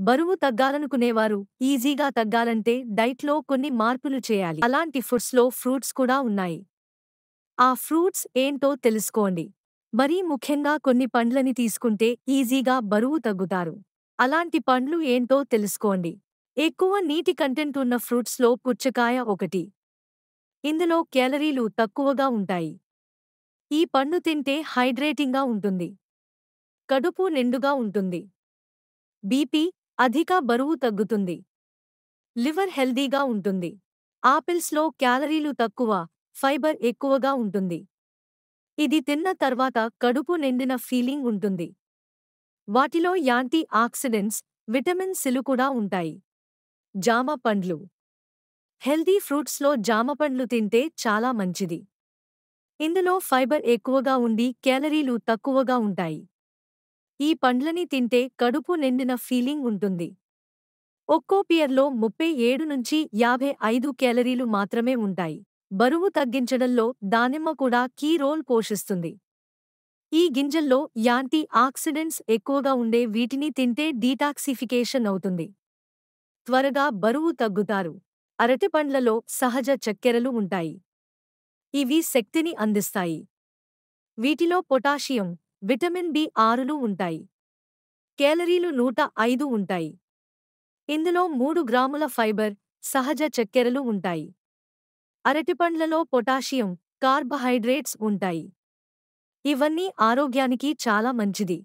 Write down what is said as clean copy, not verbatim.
బరువు తగ్గాలనుకునేవారు ఈజీగా తగ్గాలంటే డైట్లో కొన్ని మార్పులు చేయాలి. అలాంటి ఫుడ్స్లో ఫ్రూట్స్ కూడా ఉన్నాయి. ఆ ఫ్రూట్స్ ఏంటో తెలుసుకోండి. మరీ ముఖ్యంగా కొన్ని పండ్లని తీసుకుంటే ఈజీగా బరువు తగ్గుతారు. అలాంటి పండ్లు ఏంటో తెలుసుకోండి. ఎక్కువ నీటి కంటెంట్ ఉన్న ఫ్రూట్స్లో పుచ్చకాయ ఒకటి. ఇందులో క్యాలరీలు తక్కువగా ఉంటాయి. ఈ పండు తింటే హైడ్రేటింగ్గా ఉంటుంది. కడుపు నిండుగా ఉంటుంది. బీపీ, అధిక బరువు తగ్గుతుంది. లివర్ హెల్దీగా ఉంటుంది. ఆపిల్స్లో క్యాలరీలు తక్కువ, ఫైబర్ ఎక్కువగా ఉంటుంది. ఇది తిన్న తర్వాత కడుపు నిండిన ఫీలింగ్ ఉంటుంది. వాటిలో యాంటీ ఆక్సిడెంట్స్, విటమిన్ సిలు కూడా ఉంటాయి. జామ పండ్లు. హెల్దీ ఫ్రూట్స్లో జామ పండ్లు తింటే చాలా మంచిది. ఇందులో ఫైబర్ ఎక్కువగా ఉండి క్యాలరీలు తక్కువగా ఉంటాయి. ఈ పండ్లని తింటే కడుపు నిండిన ఫీలింగ్ ఉంటుంది. ఒక్కో పియర్లో 37 నుంచి 55 క్యాలరీలు మాత్రమే ఉంటాయి. బరువు తగ్గించడంలో దానిమ్మ కూడా కీ రోల్ పోషిస్తుంది. ఈ గింజల్లో యాంటీ ఆక్సిడెంట్స్ ఎక్కువగా ఉండే వీటిని తింటే డీటాక్సిఫికేషన్ అవుతుంది. త్వరగా బరువు తగ్గుతారు. అరటిపండ్లలో సహజ చక్కెరలు ఉంటాయి. ఇవి శక్తిని అందిస్తాయి. వీటిలో పొటాషియం, విటమిన్ బి6లు ఉంటాయి. కేలరీలు 105 ఉంటాయి. ఇందులో 3 గ్రాముల ఫైబర్, సహజ చక్కెరలు ఉంటాయి. అరటిపండ్లలో పొటాషియం, కార్బోహైడ్రేట్స్ ఉంటాయి. ఇవన్నీ ఆరోగ్యానికి చాలా మంచిది.